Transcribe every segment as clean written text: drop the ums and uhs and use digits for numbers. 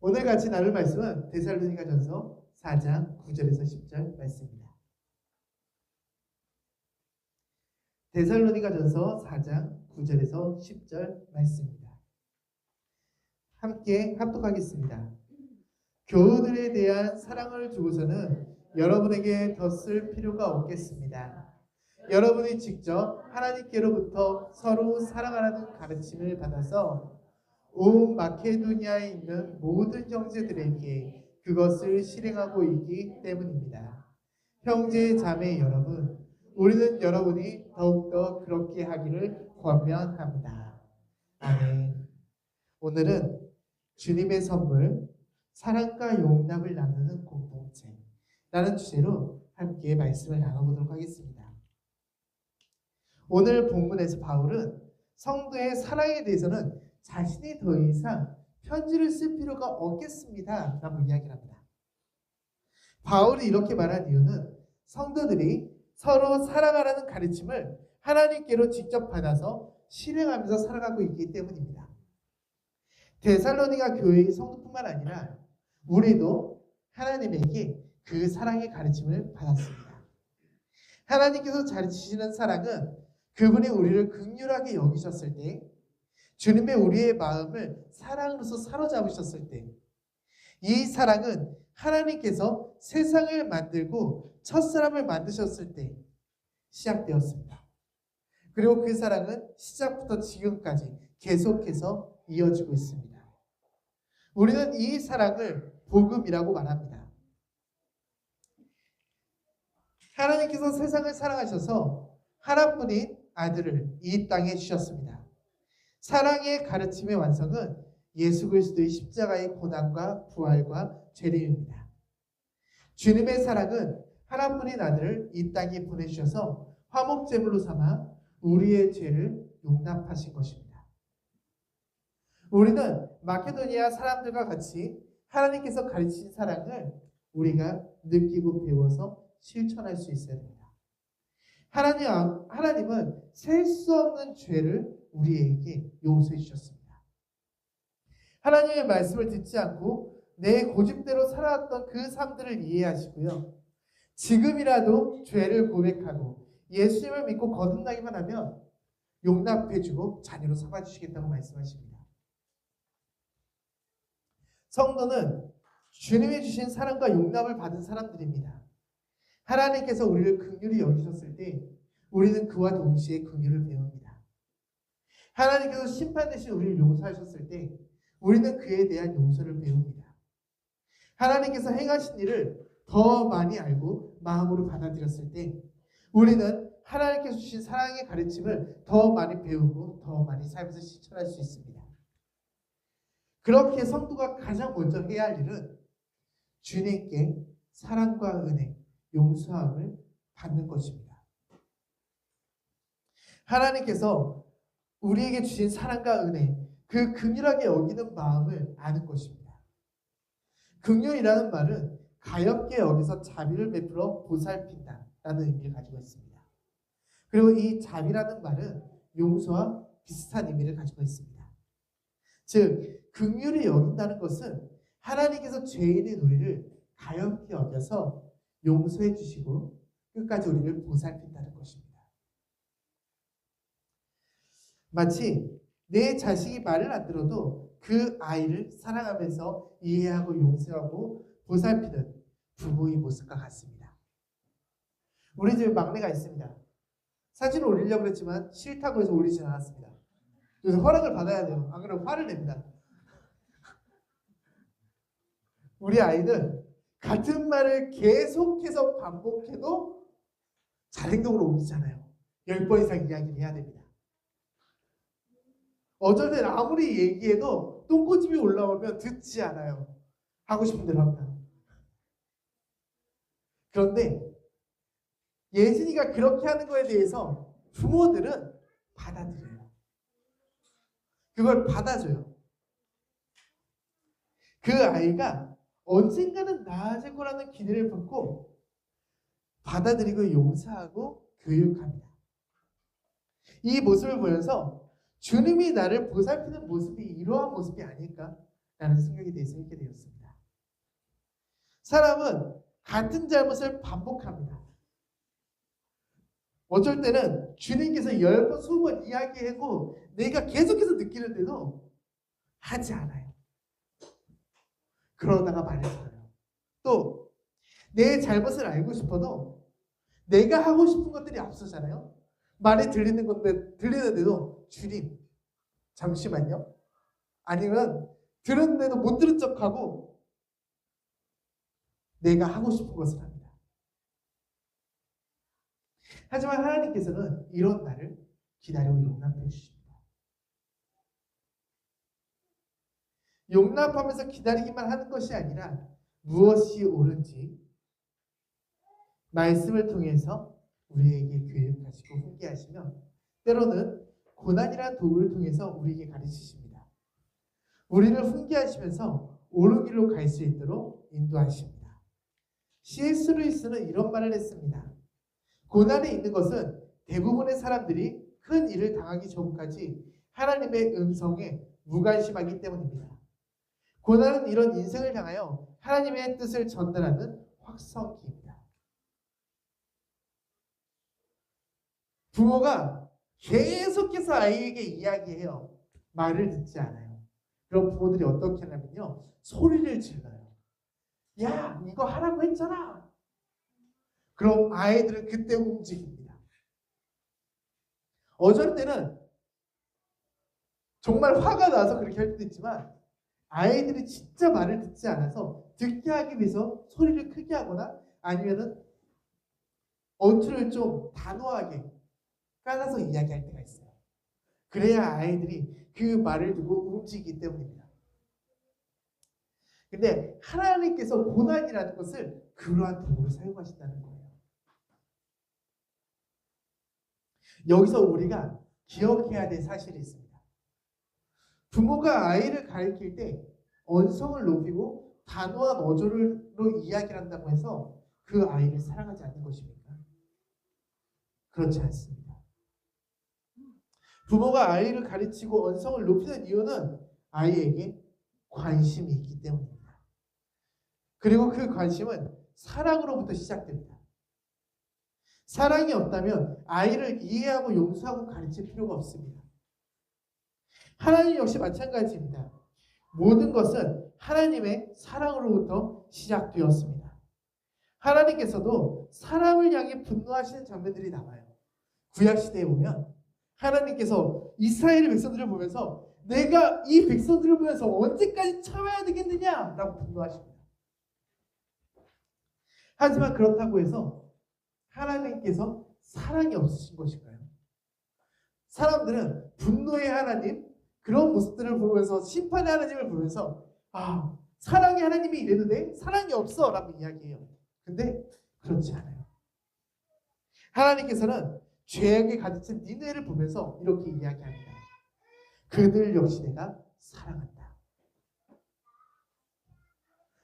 오늘 같이 나눌 말씀은 데살로니가전서 4장 9절에서 10절 말씀입니다. 데살로니가전서 4장 9절에서 10절 말씀입니다. 함께 합독하겠습니다. 교우들에 대한 사랑을 두고서는 여러분에게 더 쓸 필요가 없겠습니다. 여러분이 직접 하나님께로부터 서로 사랑하라는 가르침을 받아서 온 마케도니아에 있는 모든 형제들에게 그것을 실행하고 있기 때문입니다. 형제 자매 여러분, 우리는 여러분이 더욱더 그렇게 하기를 권면합니다. 아멘. 오늘은 주님의 선물, 사랑과 용납을 나누는 공동체라는 주제로 함께 말씀을 나눠보도록 하겠습니다. 오늘 본문에서 바울은 성도의 사랑에 대해서는 자신이 더 이상 편지를 쓸 필요가 없겠습니다 라고 이야기를 합니다. 바울이 이렇게 말한 이유는 성도들이 서로 사랑하라는 가르침을 하나님께로 직접 받아서 실행하면서 살아가고 있기 때문입니다. 데살로니가 교회의 성도뿐만 아니라 우리도 하나님에게 그 사랑의 가르침을 받았습니다. 하나님께서 가르치시는 사랑은 그분이 우리를 긍휼하게 여기셨을 때, 주님의 우리의 마음을 사랑으로서 사로잡으셨을 때, 이 사랑은 하나님께서 세상을 만들고 첫사람을 만드셨을 때 시작되었습니다. 그리고 그 사랑은 시작부터 지금까지 계속해서 이어지고 있습니다. 우리는 이 사랑을 복음이라고 말합니다. 하나님께서 세상을 사랑하셔서 하나뿐인 아들을 이 땅에 주셨습니다. 사랑의 가르침의 완성은 예수 그리스도의 십자가의 고난과 부활과 재림입니다. 주님의 사랑은 하나뿐인 아들을 이 땅에 보내주셔서 화목제물로 삼아 우리의 죄를 용납하신 것입니다. 우리는 마케도니아 사람들과 같이 하나님께서 가르치신 사랑을 우리가 느끼고 배워서 실천할 수 있어야 됩니다. 하나님은 셀 수 없는 죄를 우리에게 용서해 주셨습니다. 하나님의 말씀을 듣지 않고 내 고집대로 살아왔던 그 삶들을 이해하시고요. 지금이라도 죄를 고백하고 예수님을 믿고 거듭나기만 하면 용납해주고 자녀로 삼아주시겠다고 말씀하십니다. 성도는 주님이 주신 사랑과 용납을 받은 사람들입니다. 하나님께서 우리를 긍휼히 여기셨을 때 우리는 그와 동시에 긍휼을 배웁니다. 하나님께서 심판 대신 우리를 용서하셨을 때 우리는 그에 대한 용서를 배웁니다. 하나님께서 행하신 일을 더 많이 알고 마음으로 받아들였을 때 우리는 하나님께서 주신 사랑의 가르침을 더 많이 배우고 더 많이 삶에서 실천할 수 있습니다. 그렇게 성도가 가장 먼저 해야 할 일은 주님께 사랑과 은혜, 용서함을 받는 것입니다. 하나님께서 우리에게 주신 사랑과 은혜, 그 긍휼하게 여기는 마음을 아는 것입니다. 긍휼이라는 말은 가엾게 여기서 자비를 베풀어 보살핀다라는 의미를 가지고 있습니다. 그리고 이 자비라는 말은 용서와 비슷한 의미를 가지고 있습니다. 즉, 긍휼히 여긴다는 것은 하나님께서 죄인인 우리를 가엾게 여겨서 용서해 주시고 끝까지 우리를 보살핀다는 것입니다. 마치 내 자식이 말을 안 들어도 그 아이를 사랑하면서 이해하고 용서하고 보살피는 부모의 모습과 같습니다. 우리 집에 막내가 있습니다. 사진을 올리려고 했지만 싫다고 해서 올리진 않았습니다. 그래서 허락을 받아야 돼요. 안 그러면 화를 냅니다. 우리 아이는 같은 말을 계속해서 반복해도 잘 행동으로 옮기잖아요. 10번 이상 이야기를 해야 됩니다. 어쩔 땐 아무리 얘기해도 똥꼬집이 올라오면 듣지 않아요. 하고 싶은 대로 합니다. 그런데 예진이가 그렇게 하는 거에 대해서 부모들은 받아들여요. 그걸 받아줘요. 그 아이가 언젠가는 나아질 거라는 기대를 품고 받아들이고 용서하고 교육합니다. 이 모습을 보면서 주님이 나를 보살피는 모습이 이러한 모습이 아닐까? 라는 생각에 대해서 읽게 되었습니다. 사람은 같은 잘못을 반복합니다. 어쩔 때는 주님께서 10번, 20번 이야기하고 내가 계속해서 느끼는데도 하지 않아요. 그러다가 말을 들어요. 또 내 잘못을 알고 싶어도 내가 하고 싶은 것들이 앞서잖아요. 말이 들리는데도 주님 잠시만요. 아니면 들었는데도 못 들은 척하고 내가 하고 싶은 것을 합니다. 하지만 하나님께서는 이런 나를 기다리고 용납해 주십니다. 용납하면서 기다리기만 하는 것이 아니라 무엇이 옳은지 말씀을 통해서 우리에게 교육하시고 훈계하시며 때로는 고난이라는 도구를 통해서 우리에게 가르치십니다. 우리를 훈계하시면서 옳은 길로 갈 수 있도록 인도하십니다. C.S. 루이스는 이런 말을 했습니다. 고난에 있는 것은 대부분의 사람들이 큰 일을 당하기 전까지 하나님의 음성에 무관심하기 때문입니다. 고난은 이런 인생을 향하여 하나님의 뜻을 전달하는 확성기입니다. 부모가 계속해서 아이에게 이야기해요. 말을 듣지 않아요. 그럼 부모들이 어떻게 하냐면요. 소리를 질러요. 야, 이거 하라고 했잖아. 그럼 아이들은 그때 움직입니다. 어쩔 때는 정말 화가 나서 그렇게 할 때도 있지만 아이들이 진짜 말을 듣지 않아서 듣게 하기 위해서 소리를 크게 하거나 아니면은 어투를 좀 단호하게 깔아서 이야기할 때가 있어요. 그래야 아이들이 그 말을 듣고 움직이기 때문입니다. 근데 하나님께서 고난이라는 것을 그러한 도구로 사용하신다는 거예요. 여기서 우리가 기억해야 될 사실이 있습니다. 부모가 아이를 가르칠 때 언성을 높이고 단호한 어조로 이야기를 한다고 해서 그 아이를 사랑하지 않는 것입니까? 그렇지 않습니다. 부모가 아이를 가르치고 언성을 높이는 이유는 아이에게 관심이 있기 때문입니다. 그리고 그 관심은 사랑으로부터 시작됩니다. 사랑이 없다면 아이를 이해하고 용서하고 가르칠 필요가 없습니다. 하나님 역시 마찬가지입니다. 모든 것은 하나님의 사랑으로부터 시작되었습니다. 하나님께서도 사람을 향해 분노하시는 장면들이 나와요. 구약시대에 보면 하나님께서 이스라엘 백성들을 보면서 내가 이 백성들을 보면서 언제까지 참아야 되겠느냐 라고 분노하십니다. 하지만 그렇다고 해서 하나님께서 사랑이 없으신 것인가요? 사람들은 분노의 하나님 그런 모습들을 보면서 심판의 하나님을 보면서 사랑의 하나님이 이랬는데 사랑이 없어 라고 이야기해요. 근데 그렇지 않아요. 하나님께서는 죄악에 가득 찬 니느웨를 보면서 이렇게 이야기합니다. 그들 역시 내가 사랑한다.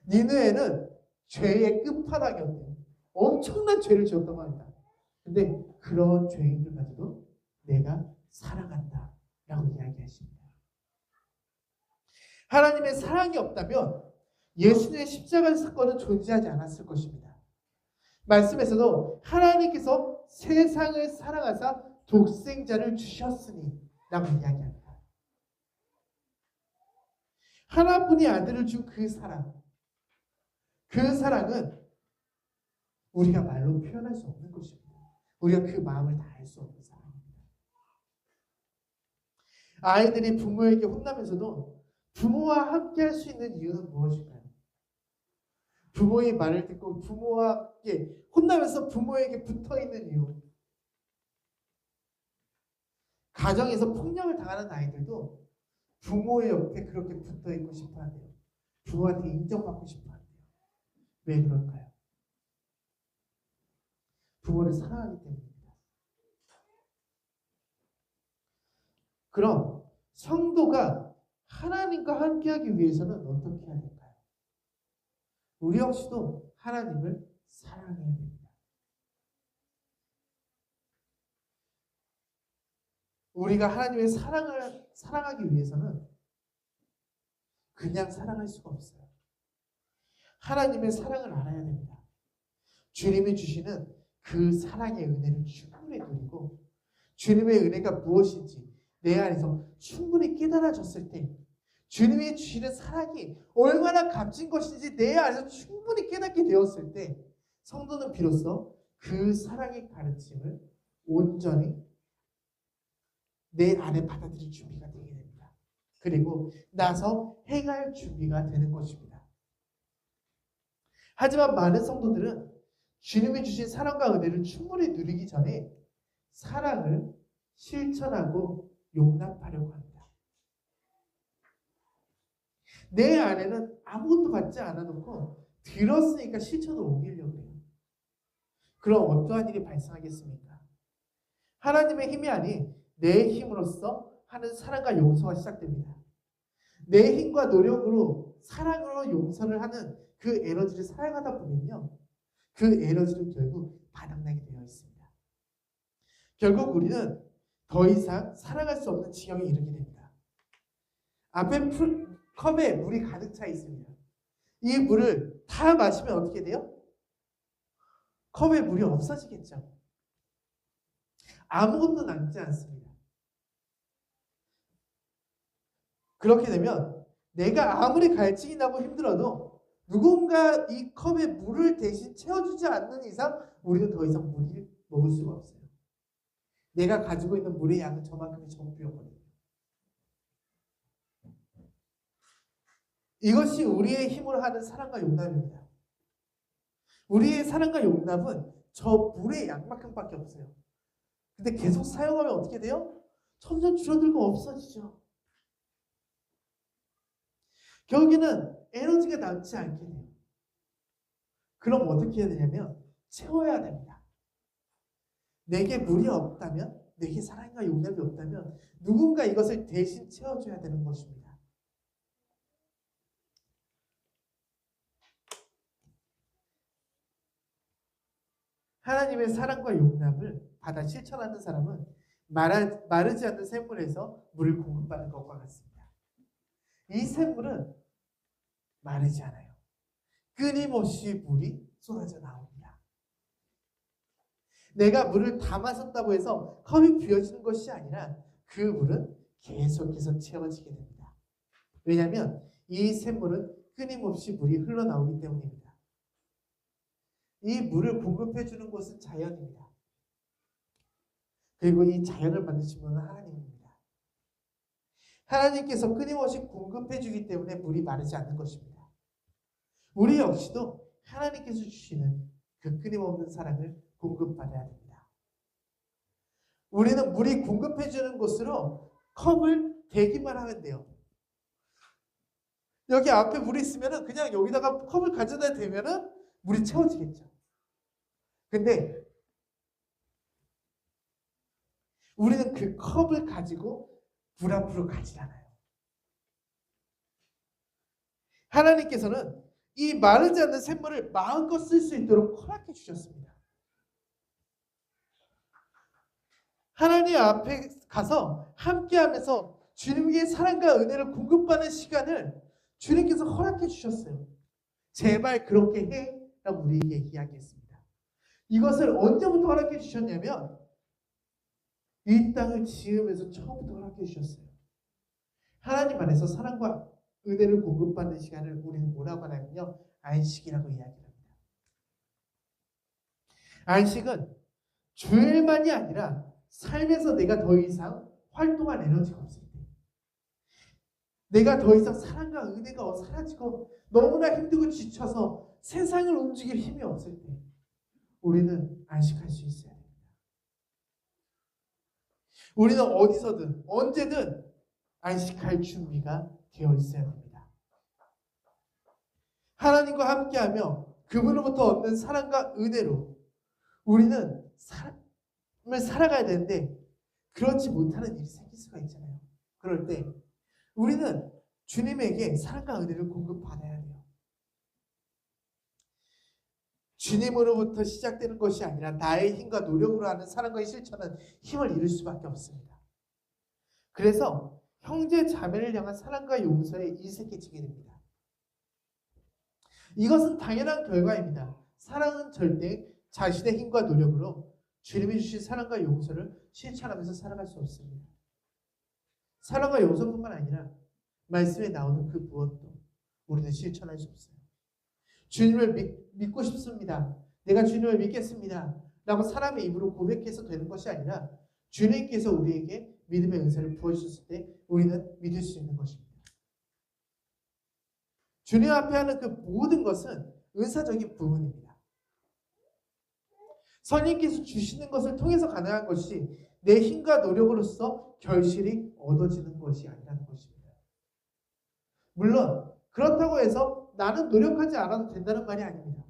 니느웨는 죄의 끝판왕이었대요. 엄청난 죄를 지었다고 합니다. 근데 그런 죄인들까지도 내가 사랑한다 라고 이야기하십니다. 하나님의 사랑이 없다면 예수님의 십자가 사건은 존재하지 않았을 것입니다. 말씀에서도 하나님께서 세상을 사랑하사 독생자를 주셨으니 라고 이야기합니다. 하나뿐이 아들을 준 그 사랑, 그 사랑은 우리가 말로 표현할 수 없는 것입니다. 우리가 그 마음을 다할 수 없는 사랑입니다. 아이들이 부모에게 혼나면서도 부모와 함께 할 수 있는 이유는 무엇일까요? 부모의 말을 듣고 부모와 함께 혼나면서 부모에게 붙어있는 이유. 가정에서 폭력을 당하는 아이들도 부모의 옆에 그렇게 붙어있고 싶어 한대요. 부모한테 인정받고 싶어 한대요. 왜 그럴까요? 부모를 사랑하기 때문입니다. 그럼 성도가 하나님과 함께하기 위해서는 어떻게 해야 될까요? 우리 역시도 하나님을 사랑해야 됩니다. 우리가 하나님의 사랑을 사랑하기 위해서는 그냥 사랑할 수가 없어요. 하나님의 사랑을 알아야 됩니다. 주님이 주시는 그 사랑의 은혜를 충분히 누리고 주님의 은혜가 무엇인지 내 안에서 충분히 깨달아졌을 때 주님이 주시는 사랑이 얼마나 값진 것인지 내 안에서 충분히 깨닫게 되었을 때 성도는 비로소 그 사랑의 가르침을 온전히 내 안에 받아들일 준비가 되게 됩니다. 그리고 나서 행할 준비가 되는 것입니다. 하지만 많은 성도들은 주님이 주신 사랑과 은혜를 충분히 누리기 전에 사랑을 실천하고 용납하려고 합니다. 내 안에는 아무것도 받지 않아놓고 들었으니까 실천을 옮기려고 해요. 그럼 어떠한 일이 발생하겠습니까? 하나님의 힘이 아닌 내 힘으로써 하는 사랑과 용서가 시작됩니다. 내 힘과 노력으로 사랑으로 용서를 하는 그 에너지를 사용하다 보면요. 그 에너지는 결국 바닥나게 되어 있습니다. 결국 우리는 더 이상 사랑할 수 없는 지경에 이르게 됩니다. 앞에 컵에 물이 가득 차 있습니다. 이 물을 다 마시면 어떻게 돼요? 컵에 물이 없어지겠죠. 아무것도 남지 않습니다. 그렇게 되면 내가 아무리 갈증이 나고 힘들어도 누군가 이 컵에 물을 대신 채워주지 않는 이상 우리는 더 이상 물을 먹을 수가 없어요. 내가 가지고 있는 물의 양은 저만큼이 전부였거든요. 이것이 우리의 힘으로 하는 사랑과 용납입니다. 우리의 사랑과 용납은 저 물의 양만큼밖에 없어요. 근데 계속 사용하면 어떻게 돼요? 점점 줄어들고 없어지죠. 결국에는 에너지가 남지 않게 돼요. 그럼 어떻게 해야 되냐면 채워야 됩니다. 내게 물이 없다면, 내게 사랑과 용납이 없다면 누군가 이것을 대신 채워줘야 되는 것입니다. 하나님의 사랑과 용납을 받아 실천하는 사람은 마르지 않는 샘물에서 물을 공급받는 것과 같습니다. 이 샘물은 마르지 않아요. 끊임없이 물이 쏟아져 나옵니다. 내가 물을 다 마셨다고 해서 컵이 비어지는 것이 아니라 그 물은 계속해서 채워지게 됩니다. 왜냐하면 이 샘물은 끊임없이 물이 흘러나오기 때문입니다. 이 물을 공급해 주는 곳은 자연입니다. 그리고 이 자연을 만드신 분은 하나님입니다. 하나님께서 끊임없이 공급해 주기 때문에 물이 마르지 않는 것입니다. 우리 역시도 하나님께서 주시는 그 끊임없는 사랑을 공급받아야 됩니다. 우리는 물이 공급해 주는 곳으로 컵을 대기만 하면 돼요. 여기 앞에 물이 있으면 그냥 여기다가 컵을 가져다 대면 물이 채워지겠죠. 근데 우리는 그 컵을 가지고 물 앞으로 가지 않아요. 하나님께서는 이 마르지 않는 샘물을 마음껏 쓸 수 있도록 허락해 주셨습니다. 하나님 앞에 가서 함께하면서 주님의 사랑과 은혜를 공급받는 시간을 주님께서 허락해 주셨어요. 제발 그렇게 해 라고 우리에게 이야기했습니다. 이것을 언제부터 허락해 주셨냐면 이 땅을 지으면서 처음부터 허락해 주셨어요. 하나님 안에서 사랑과 은혜를 공급받는 시간을 우리는 뭐라고 하냐면요, 안식이라고 이야기합니다. 안식은 주일만이 아니라 삶에서 내가 더 이상 활동할 에너지가 없을 때, 내가 더 이상 사랑과 은혜가 사라지고 너무나 힘들고 지쳐서 세상을 움직일 힘이 없을 때 우리는 안식할 수 있어야 됩니다. 우리는 어디서든 언제든 안식할 준비가 되어 있어야 됩니다. 하나님과 함께하며 그분으로부터 얻는 사랑과 은혜로 우리는 삶을 살아가야 되는데 그렇지 못하는 일이 생길 수가 있잖아요. 그럴 때 우리는 주님에게 사랑과 은혜를 공급받아야 돼요. 주님으로부터 시작되는 것이 아니라 나의 힘과 노력으로 하는 사랑과의 실천은 힘을 잃을 수밖에 없습니다. 그래서 형제 자매를 향한 사랑과 용서에 인색해지게 됩니다. 이것은 당연한 결과입니다. 사랑은 절대 자신의 힘과 노력으로 주님이 주신 사랑과 용서를 실천하면서 살아갈 수 없습니다. 사랑과 용서뿐만 아니라 말씀에 나오는 그 무엇도 우리는 실천할 수 없어요. 주님을 믿고 싶습니다. 내가 주님을 믿겠습니다. 라고 사람의 입으로 고백해서 되는 것이 아니라 주님께서 우리에게 믿음의 은사를 부어주셨을 때 우리는 믿을 수 있는 것입니다. 주님 앞에 하는 그 모든 것은 은사적인 부분입니다. 선생님께서 주시는 것을 통해서 가능한 것이 내 힘과 노력으로서 결실이 얻어지는 것이 아니라는 것입니다. 물론 그렇다고 해서 나는 노력하지 않아도 된다는 말이 아닙니다.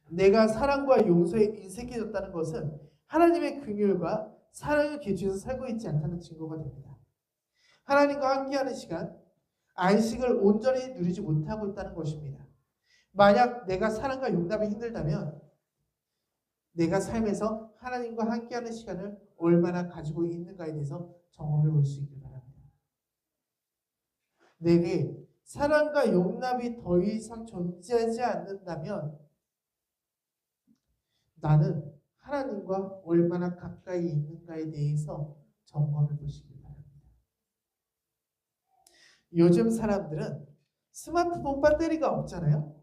내가 사랑과 용서에 인색해졌다는 것은 하나님의 긍휼과 사랑의 기준에서 살고 있지 않다는 증거가 됩니다. 하나님과 함께하는 시간, 안식을 온전히 누리지 못하고 있다는 것입니다. 만약 내가 사랑과 용납이 힘들다면 내가 삶에서 하나님과 함께하는 시간을 얼마나 가지고 있는가에 대해서 점검해 볼 수 있길 바랍니다. 내게 사랑과 용납이 더 이상 존재하지 않는다면 나는 하나님과 얼마나 가까이 있는가에 대해서 점검해 보시길 바랍니다. 요즘 사람들은 스마트폰 배터리가 없잖아요.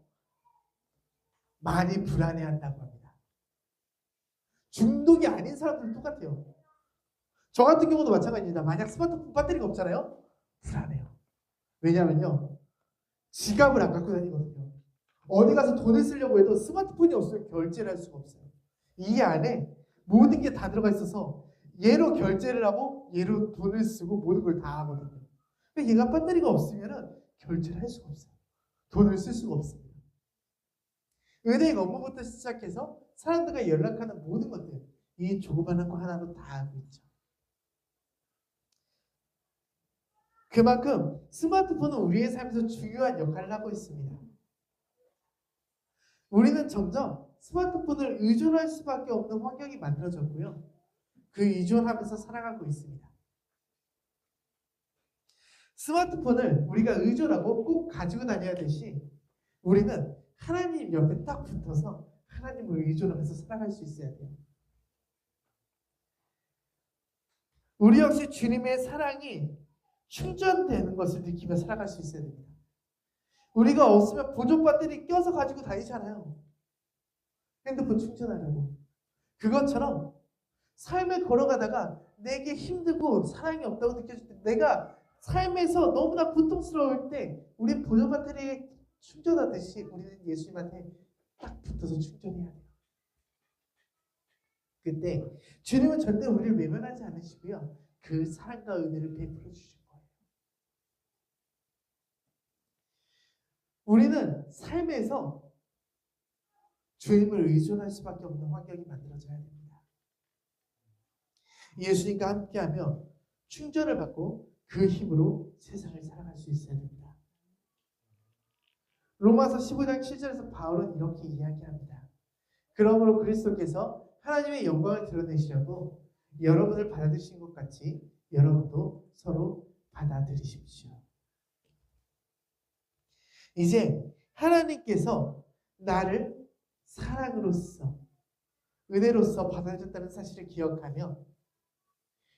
많이 불안해한다고 합니다. 중독이 아닌 사람들은 똑같아요. 저 같은 경우도 마찬가지입니다. 만약 스마트폰 배터리가 없잖아요. 불안해요. 왜냐하면요. 지갑을 안 갖고 다니거든요. 어디 가서 돈을 쓰려고 해도 스마트폰이 없으면 결제를 할 수가 없어요. 이 안에 모든 게 다 들어가 있어서 얘로 결제를 하고 얘로 돈을 쓰고 모든 걸 다 하거든요. 근데 얘가 배터리가 없으면 결제를 할 수가 없어요. 돈을 쓸 수가 없습니다. 은행 업무부터 시작해서 사람들과 연락하는 모든 것들 이 조그마한 거 하나로 다 하고 있죠. 그만큼 스마트폰은 우리의 삶에서 중요한 역할을 하고 있습니다. 우리는 점점 스마트폰을 의존할 수밖에 없는 환경이 만들어졌고요. 그 의존하면서 살아가고 있습니다. 스마트폰을 우리가 의존하고 꼭 가지고 다녀야 되시 우리는 하나님 옆에 딱 붙어서 하나님을 의존하면서 살아갈 수 있어야 돼요. 우리 역시 주님의 사랑이 충전되는 것을 느끼며 살아갈 수 있어야 됩니다. 우리가 없으면 보조 배터리 껴서 가지고 다니잖아요. 핸드폰 충전하려고. 그것처럼 삶을 걸어가다가 내게 힘들고 사랑이 없다고 느껴질 때 내가 삶에서 너무나 고통스러울 때 우리 보조 배터리에 충전하듯이 우리는 예수님한테 딱 붙어서 충전해야 돼요. 그때 주님은 절대 우리를 외면하지 않으시고요. 그 사랑과 은혜를 베풀어 주실 거예요. 우리는 삶에서 주님을 의존할 수밖에 없는 환경이 만들어져야 됩니다. 예수님과 함께하며 충전을 받고 그 힘으로 세상을 살아갈 수 있어야 됩니다. 로마서 15장 7절에서 바울은 이렇게 이야기합니다. 그러므로 그리스도께서 하나님의 영광을 드러내시려고 여러분을 받아들이신 것 같이 여러분도 서로 받아들이십시오. 이제 하나님께서 나를 사랑으로서 은혜로서 받아줬다는 사실을 기억하며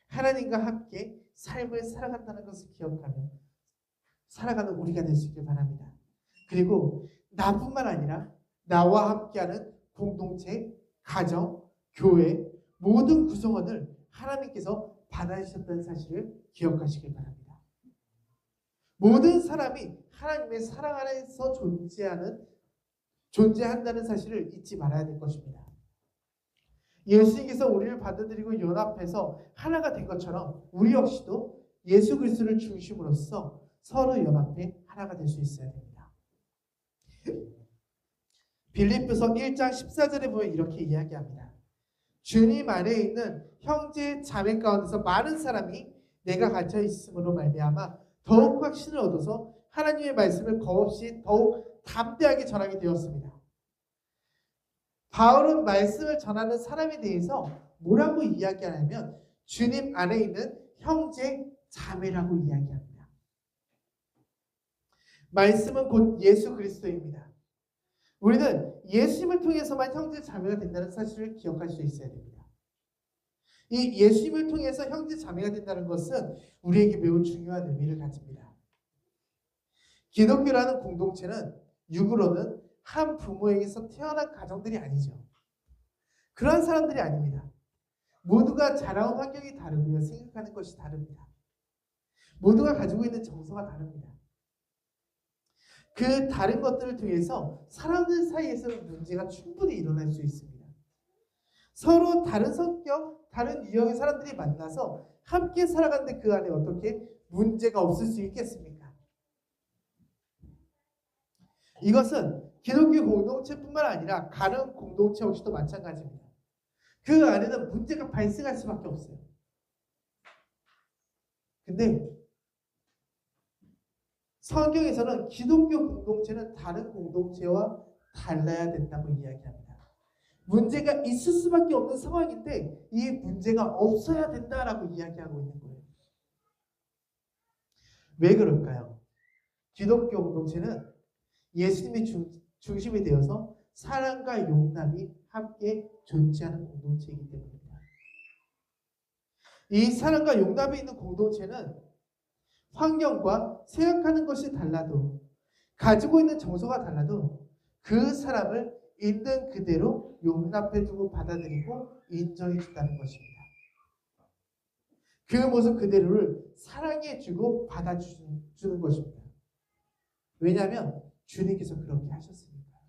하나님과 함께 삶을 살아간다는 것을 기억하며 살아가는 우리가 될 수 있길 바랍니다. 그리고 나뿐만 아니라 나와 함께하는 공동체, 가정, 교회 모든 구성원을 하나님께서 받아주셨다는 사실을 기억하시길 바랍니다. 모든 사람이 하나님의 사랑 안에서 존재한다는 사실을 잊지 말아야 될 것입니다. 예수님께서 우리를 받아들이고 연합해서 하나가 된 것처럼 우리 역시도 예수 그리스도를 중심으로써 서로 연합해 하나가 될 수 있어야 됩니다. 빌립보서 1장 14절에 보면 이렇게 이야기합니다. 주님 안에 있는 형제 자매 가운데서 많은 사람이 내가 갇혀 있음으로 말미암아 더욱 확신을 얻어서 하나님의 말씀을 겁없이 더욱 담대하게 전하게 되었습니다. 바울은 말씀을 전하는 사람에 대해서 뭐라고 이야기하냐면 주님 안에 있는 형제 자매라고 이야기합니다. 말씀은 곧 예수 그리스도입니다. 우리는 예수님을 통해서만 형제 자매가 된다는 사실을 기억할 수 있어야 됩니다. 이 예수님을 통해서 형제 자매가 된다는 것은 우리에게 매우 중요한 의미를 가집니다. 기독교라는 공동체는 육으로는 한 부모에게서 태어난 가정들이 아니죠. 그러한 사람들이 아닙니다. 모두가 자라온 환경이 다르고요. 생각하는 것이 다릅니다. 모두가 가지고 있는 정서가 다릅니다. 그 다른 것들을 통해서 사람들 사이에서는 문제가 충분히 일어날 수 있습니다. 서로 다른 성격, 다른 유형의 사람들이 만나서 함께 살아가는데 그 안에 어떻게 문제가 없을 수 있겠습니까? 이것은 기독교 공동체뿐만 아니라 가정 공동체 역시도 마찬가지입니다. 그 안에는 문제가 발생할 수밖에 없어요. 근데 성경에서는 기독교 공동체는 다른 공동체와 달라야 된다고 이야기합니다. 문제가 있을 수밖에 없는 상황인데 이 문제가 없어야 된다라고 이야기하고 있는 거예요. 왜 그럴까요? 기독교 공동체는 예수님이 중심이 되어서 사랑과 용납이 함께 존재하는 공동체이기 때문입니다. 이 사랑과 용납이 있는 공동체는 환경과 생각하는 것이 달라도 가지고 있는 정서가 달라도 그 사람을 있는 그대로 용납해주고 받아들이고 인정해준다는 것입니다. 그 모습 그대로를 사랑해주고 받아주는 것입니다. 왜냐하면 주님께서 그렇게 하셨으니까.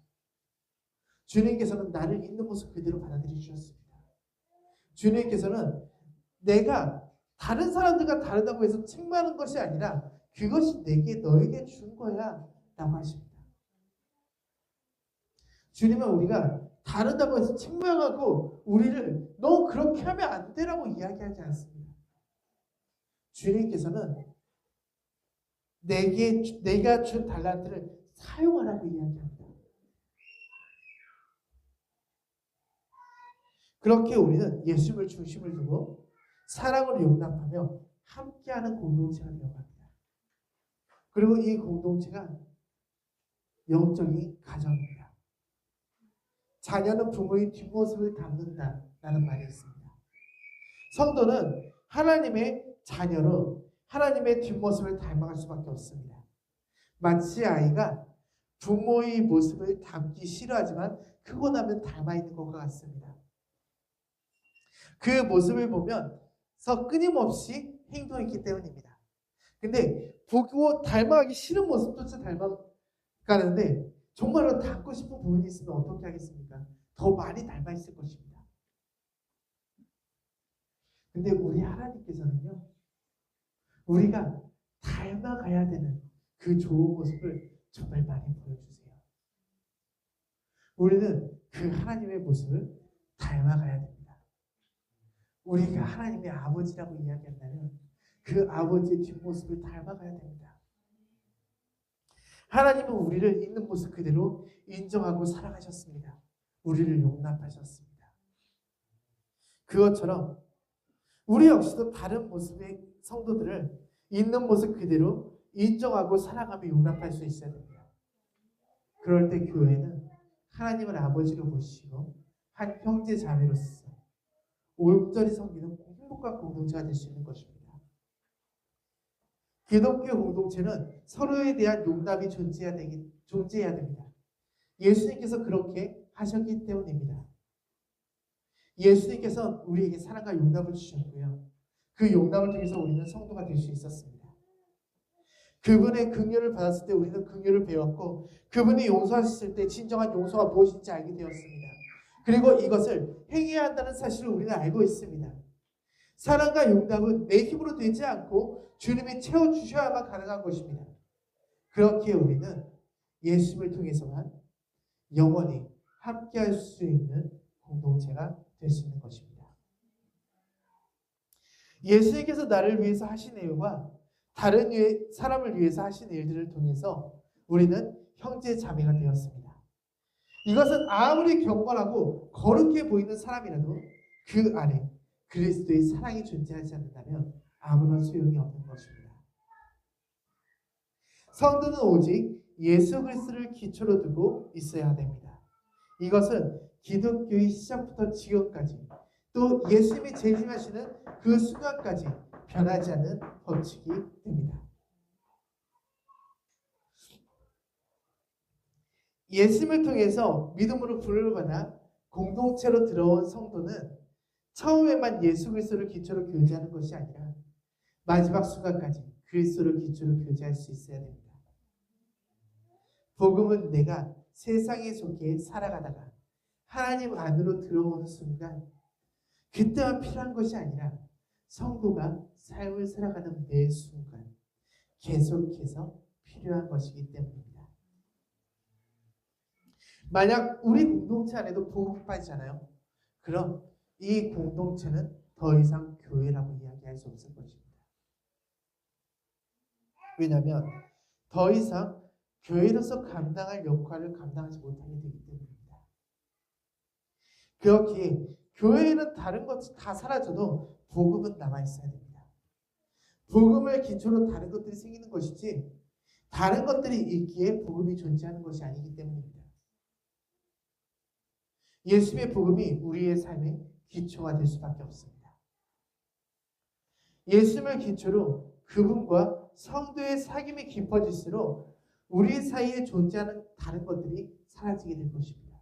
주님께서는 나를 있는 모습 그대로 받아들이셨습니다. 주님께서는 내가 다른 사람들과 다르다고 해서 책망하는 것이 아니라 그것이 너에게 준 거야 라고 하십니다. 주님은 우리가 다르다고 해서 책망하고 우리를 너 그렇게 하면 안 되라고 이야기하지 않습니다. 주님께서는 내가 준 달란트를 사용하라고 이야기합니다. 그렇게 우리는 예수님을 중심을 두고 사랑으로 용납하며 함께하는 공동체가 되어갑니다. 그리고 이 공동체가 영적인 가정입니다. 자녀는 부모의 뒷모습을 닮는다라는 말이 있습니다. 성도는 하나님의 자녀로 하나님의 뒷모습을 닮아갈 수밖에 없습니다. 마치 아이가 부모의 모습을 닮기 싫어하지만 크고 나면 닮아 있는 것과 같습니다. 그 모습을 보면서 끊임없이 행동했기 때문입니다. 근데 보고 닮아가기 싫은 모습조차 닮아가는데 정말로 닮고 싶은 부분이 있으면 어떻게 하겠습니까? 더 많이 닮아 있을 것입니다. 근데 우리 하나님께서는요, 우리가 닮아가야 되는 그 좋은 모습을 정말 많이 보여주세요. 우리는 그 하나님의 모습을 닮아가야 됩니다. 우리가 하나님의 아버지라고 이야기한다면 그 아버지의 뒷모습을 닮아가야 됩니다. 하나님은 우리를 있는 모습 그대로 인정하고 사랑하셨습니다. 우리를 용납하셨습니다. 그것처럼 우리 역시도 다른 모습의 성도들을 있는 모습 그대로 인정하고 사랑하며 용납할 수 있어야 됩니다. 그럴 때 교회는 하나님을 아버지로 모시고 한 형제 자매로서 온전히 섬기는 행복한 공동체가 될 수 있는 것입니다. 기독교 공동체는 서로에 대한 용납이 존재해야 됩니다. 예수님께서 그렇게 하셨기 때문입니다. 예수님께서 우리에게 사랑과 용납을 주셨고요. 그 용납을 통해서 우리는 성도가 될 수 있었습니다. 그분의 긍휼을 받았을 때 우리는 긍휼을 배웠고 그분이 용서하셨을 때 진정한 용서가 무엇인지 알게 되었습니다. 그리고 이것을 행해야 한다는 사실을 우리는 알고 있습니다. 사랑과 용납은 내 힘으로 되지 않고 주님이 채워주셔야만 가능한 것입니다. 그렇기에 우리는 예수님을 통해서만 영원히 함께할 수 있는 공동체가 될 수 있는 것입니다. 예수님께서 나를 위해서 하신 일과 다른 사람을 위해서 하신 일들을 통해서 우리는 형제 자매가 되었습니다. 이것은 아무리 경건하고 거룩해 보이는 사람이라도 그 안에 그리스도의 사랑이 존재하지 않는다면 아무런 소용이 없는 것입니다. 성도는 오직 예수 그리스도를 기초로 두고 있어야 됩니다. 이것은 기독교의 시작부터 지금까지 또 예수님이 재림하시는 그 순간까지 변하지 않는 법칙이 됩니다. 예수님을 통해서 믿음으로 부름을 받아 공동체로 들어온 성도는 처음에만 예수 그리스도를 기초로 교제하는 것이 아니라 마지막 순간까지 그리스도를 기초로 교제할 수 있어야 됩니다. 복음은 내가 세상에 속해 살아가다가 하나님 안으로 들어오는 순간 그때만 필요한 것이 아니라 성도가 삶을 살아가는 매 순간 계속해서 필요한 것이기 때문입니다. 만약 우리 공동체 안에도 복음이 빠지잖아요. 그럼 이 공동체는 더 이상 교회라고 이야기할 수 없을 것입니다. 왜냐하면 더 이상 교회로서 감당할 역할을 감당하지 못하게 되기 때문입니다. 그렇기에 교회에는 다른 것이 다 사라져도 복음은 남아있어야 됩니다. 복음을 기초로 다른 것들이 생기는 것이지 다른 것들이 있기에 복음이 존재하는 것이 아니기 때문입니다. 예수님의 복음이 우리의 삶의 기초가 될 수밖에 없습니다. 예수님을 기초로 그분과 성도의 사귐이 깊어질수록 우리 사이에 존재하는 다른 것들이 사라지게 될 것입니다.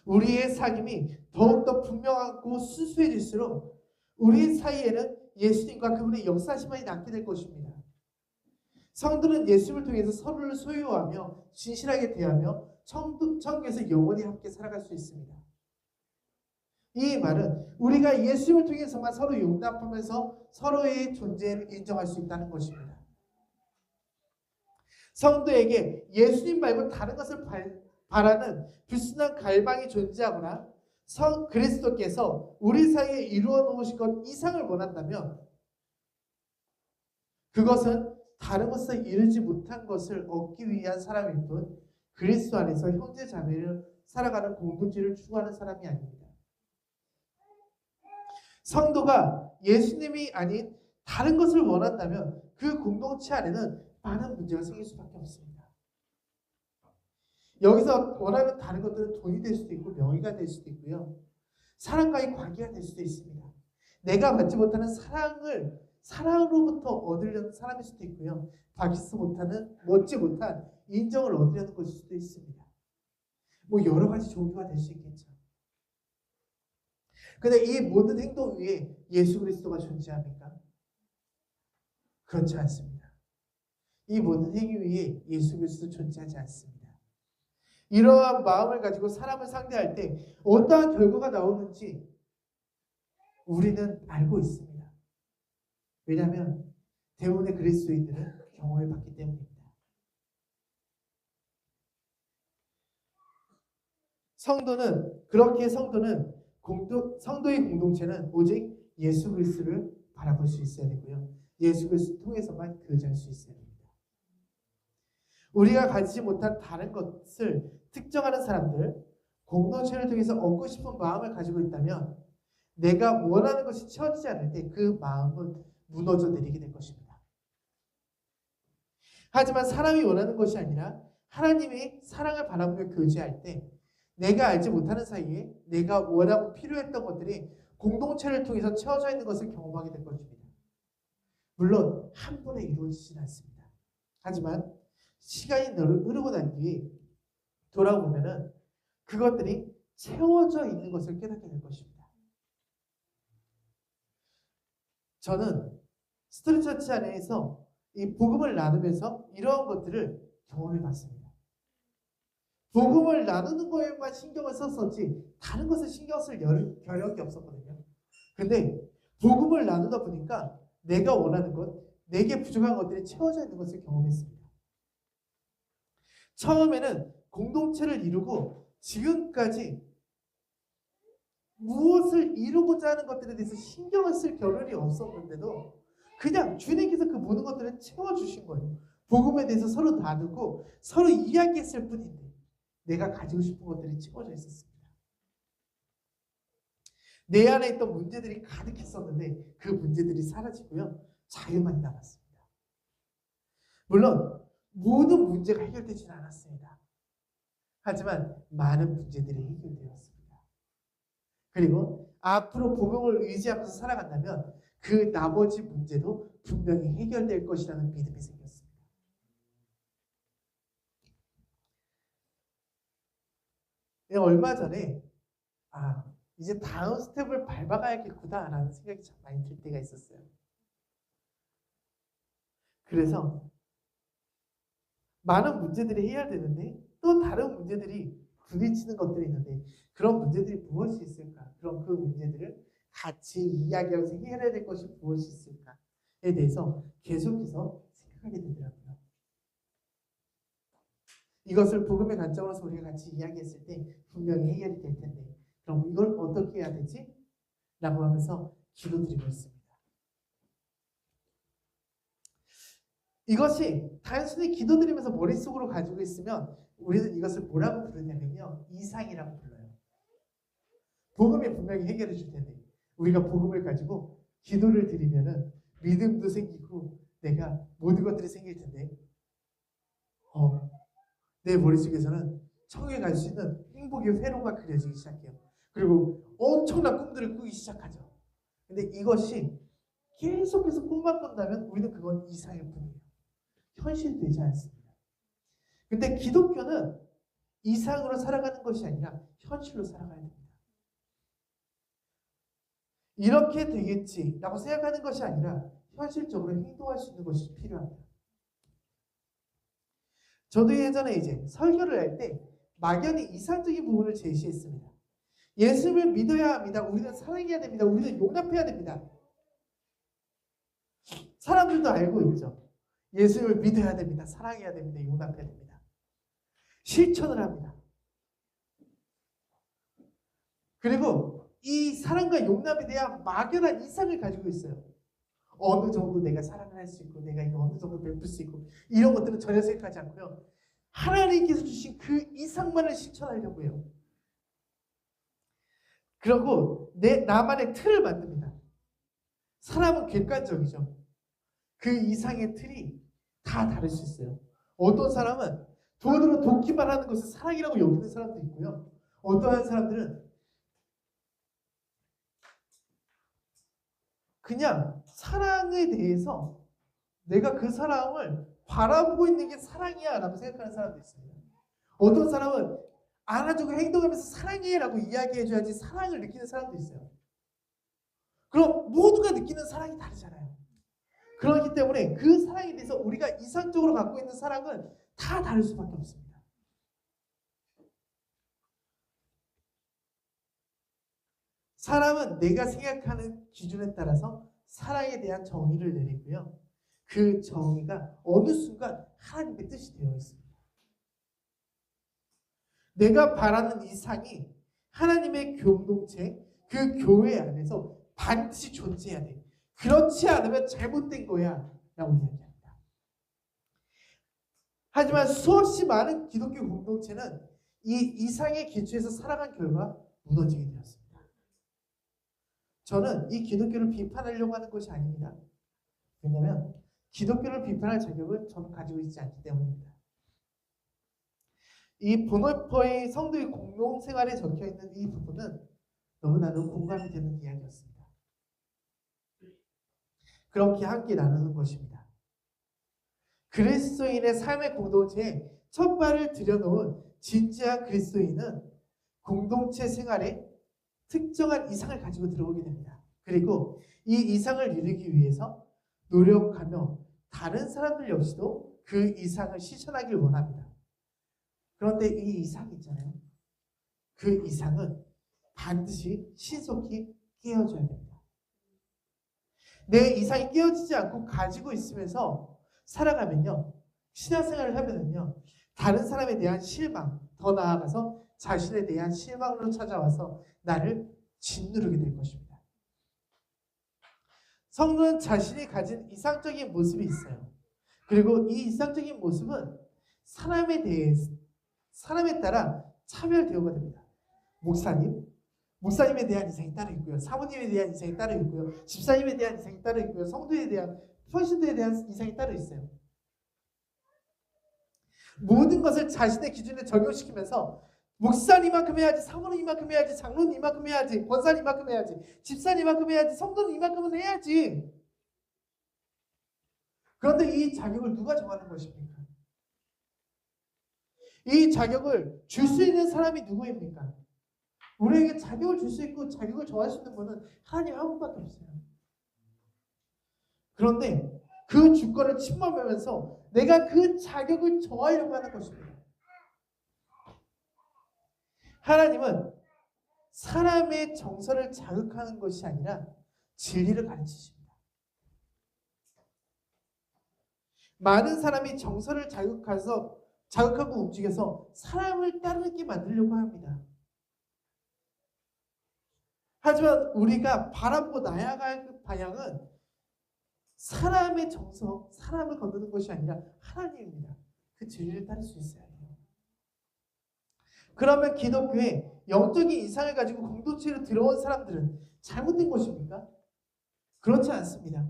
우리의 사귐이 더욱더 분명하고 수수해질수록 우리 사이에는 예수님과 그분의 역사심만이 남게 될 것입니다. 성도는 예수님을 통해서 서로를 소유하며 진실하게 대하며 천국에서 영원히 함께 살아갈 수 있습니다. 이 말은 우리가 예수님을 통해서만 서로 용납하면서 서로의 존재를 인정할 수 있다는 것입니다. 성도에게 예수님 말고 다른 것을 바라는 불순한 갈망이 존재하거나 그리스도께서 우리 사이에 이루어 놓으신 것 이상을 원한다면 그것은 다른 것을 이루지 못한 것을 얻기 위한 사람일 뿐 그리스도 안에서 형제 자매를 살아가는 공동체를 추구하는 사람이 아닙니다. 성도가 예수님이 아닌 다른 것을 원한다면 그 공동체 안에는 많은 문제가 생길 수밖에 없습니다. 여기서 원하는 다른 것들은 돈이 될 수도 있고 명예가 될 수도 있고요. 사랑과의 관계가 될 수도 있습니다. 내가 받지 못하는 사랑으로부터 얻으려는 사람일 수도 있고요. 받지 못한 인정을 얻으려는 것일 수도 있습니다. 여러 가지 종류가 될 수 있겠죠. 그런데 이 모든 행동 위에 예수 그리스도가 존재합니까? 그렇지 않습니다. 이 모든 행위 위에 예수 그리스도 존재하지 않습니다. 이러한 마음을 가지고 사람을 상대할 때 어떠한 결과가 나오는지 우리는 알고 있습니다. 왜냐하면 대부분의 그리스도인들은 경험을 받기 때문입니다. 성도의 공동체는 오직 예수 그리스도를 바라볼 수 있어야 되고요. 예수 그리스도를 통해서만 교제할 수 있어야 됩니다. 우리가 가지지 못한 다른 것을 특정하는 사람들, 공동체를 통해서 얻고 싶은 마음을 가지고 있다면 내가 원하는 것이 채워지지 않을 때 그 마음은 무너져 내리게 될 것입니다. 하지만 사람이 원하는 것이 아니라 하나님의 사랑을 바라보며 교제할 때 내가 알지 못하는 사이에 내가 원하고 필요했던 것들이 공동체를 통해서 채워져 있는 것을 경험하게 될 것입니다. 물론 한 번에 이루어지진 않습니다. 하지만 시간이 흐르고 난 뒤에 돌아보면은 그것들이 채워져 있는 것을 깨닫게 될 것입니다. 저는 스토리처치 안에서 이 복음을 나누면서 이러한 것들을 경험해 봤습니다. 복음을 나누는 거에만 신경을 썼었지 다른 것을 신경 쓸 겨력이 없었거든요. 근데 복음을 나누다 보니까 내가 원하는 것, 내게 부족한 것들이 채워져 있는 것을 경험했습니다. 처음에는 공동체를 이루고 지금까지 무엇을 이루고자 하는 것들에 대해서 신경을 쓸 겨를이 없었는데도 그냥 주님께서 그 모든 것들을 채워주신 거예요. 복음에 대해서 서로 나누고 서로 이야기했을 뿐인데 내가 가지고 싶은 것들이 채워져 있었습니다. 내 안에 있던 문제들이 가득했었는데 그 문제들이 사라지고요. 자유만 남았습니다. 물론 모든 문제가 해결되지는 않았습니다. 하지만 많은 문제들이 해결되었습니다. 그리고 앞으로 복음을 의지하면서 살아간다면 그 나머지 문제도 분명히 해결될 것이라는 믿음이 생겼습니다. 얼마 전에 이제 다음 스텝을 밟아가야겠구나라는 생각이 참 많이 들 때가 있었어요. 그래서 많은 문제들이 해결되는데 또 다른 문제들이 부딪히는 것들이 있는데 그런 문제들이 무엇이 있을까? 그럼 그 문제들을 같이 이야기하면서 해결해야 될 것이 무엇이 있을까에 대해서 계속해서 생각하게 되더라고요. 이것을 복음의 관점으로서 우리가 같이 이야기했을 때 분명히 해결이 될 텐데 그럼 이걸 어떻게 해야 되지? 라고 하면서 기도드리고 있습니다. 이것이 단순히 기도드리면서 머릿속으로 가지고 있으면 우리는 이것을 뭐라고 부르냐면요. 이상이라고 불러요. 복음이 분명히 해결해 줄 텐데 우리가 복음을 가지고 기도를 드리면은 믿음도 생기고 내가 모든 것들이 생길 텐데 내 머릿속에서는 청에 갈 수 있는 행복의 회로가 그려지기 시작해요. 그리고 엄청난 꿈들을 꾸기 시작하죠. 근데 이것이 계속해서 꿈만 꾼다면 우리는 그건 이상일 뿐이에요. 현실이 되지 않습니다. 근데 기독교는 이상으로 살아가는 것이 아니라 현실로 살아가야 됩니다. 이렇게 되겠지라고 생각하는 것이 아니라 현실적으로 행동할 수 있는 것이 필요합니다. 저도 예전에 이제 설교를 할 때 막연히 이상적인 부분을 제시했습니다. 예수를 믿어야 합니다. 우리는 사랑해야 됩니다. 우리는 용납해야 됩니다. 사람들도 알고 있죠. 예수를 믿어야 됩니다. 사랑해야 됩니다. 용납해야 됩니다. 실천을 합니다. 그리고 이 사랑과 용납에 대한 막연한 이상을 가지고 있어요. 어느 정도 내가 사랑을 할 수 있고 내가 이거 어느 정도 베풀 수 있고 이런 것들은 전혀 생각하지 않고요. 하나님께서 주신 그 이상만을 실천하려고 해요. 그리고 나만의 틀을 만듭니다. 사람은 객관적이죠. 그 이상의 틀이 다 다를 수 있어요. 어떤 사람은 돈으로 돕기만 하는 것을 사랑이라고 여기는 사람도 있고요. 어떠한 사람들은 그냥 사랑에 대해서 내가 그 사람을 바라보고 있는 게 사랑이야 라고 생각하는 사람도 있습니다. 어떤 사람은 안아주고 행동하면서 사랑해 라고 이야기해줘야지 사랑을 느끼는 사람도 있어요. 그럼 모두가 느끼는 사랑이 다르잖아요. 그렇기 때문에 그 사랑에 대해서 우리가 이상적으로 갖고 있는 사랑은 다 다를 수밖에 없습니다. 사람은 내가 생각하는 기준에 따라서 사랑에 대한 정의를 내리고요. 그 정의가 어느 순간 하나님의 뜻이 되어 있습니다. 내가 바라는 이상이 하나님의 공동체, 그 교회 안에서 반드시 존재해야 돼. 그렇지 않으면 잘못된 거야 라고 이야기합니다. 하지만 수없이 많은 기독교 공동체는 이 이상의 기초에서 살아간 결과 무너지게 되었습니다. 저는 이 기독교를 비판하려고 하는 것이 아닙니다. 왜냐하면 기독교를 비판할 자격을 저는 가지고 있지 않기 때문입니다. 이 보너퍼의 성도의 공동생활에 적혀있는 이 부분은 너무나도 공감이 되는 이야기였습니다. 그렇게 함께 나누는 것입니다. 그리스도인의 삶의 공동체에 첫 발을 들여놓은 진지한 그리스도인은 공동체 생활에 특정한 이상을 가지고 들어오게 됩니다. 그리고 이 이상을 이루기 위해서 노력하며 다른 사람들 역시도 그 이상을 실천하길 원합니다. 그런데 이 이상이 있잖아요. 그 이상은 반드시 신속히 깨어져야 됩니다. 내 이상이 깨어지지 않고 가지고 있으면서 살아가면요. 신앙생활을 하면은요. 다른 사람에 대한 실망, 더 나아가서 자신에 대한 실망으로 찾아와서 나를 짓누르게 될 것입니다. 성도는 자신이 가진 이상적인 모습이 있어요. 그리고 이 이상적인 모습은 사람에 따라 차별대우가 됩니다. 목사님, 목사님에 대한 이상이 따로 있고요. 사모님에 대한 이상이 따로 있고요. 집사님에 대한 이상이 따로 있고요. 성도에 대한, 평신도에 대한 이상이 따로 있어요. 모든 것을 자신의 기준에 적용시키면서 목사님만큼 해야지, 사모님만큼 해야지, 장로님만큼 해야지, 권사님만큼 해야지, 집사님만큼 해야지, 성도는 이만큼은 해야지. 그런데 이 자격을 누가 정하는 것입니까? 이 자격을 줄 수 있는 사람이 누구입니까? 우리에게 자격을 줄 수 있고 자격을 정할 수 있는 분은 하나님 한 분밖에 없어요. 그런데 그 주권을 침범하면서 내가 그 자격을 정하려고 하는 것입니다. 하나님은 사람의 정서를 자극하는 것이 아니라 진리를 가르치십니다. 많은 사람이 정서를 자극하고 움직여서 사람을 따르게 만들려고 합니다. 하지만 우리가 바라보고 나아갈 그 방향은 사람의 정서, 사람을 거두는 것이 아니라 하나님입니다. 그 진리를 따를 수 있어야 해요. 그러면 기독교에 영적인 이상을 가지고 공동체로 들어온 사람들은 잘못된 것입니까? 그렇지 않습니다.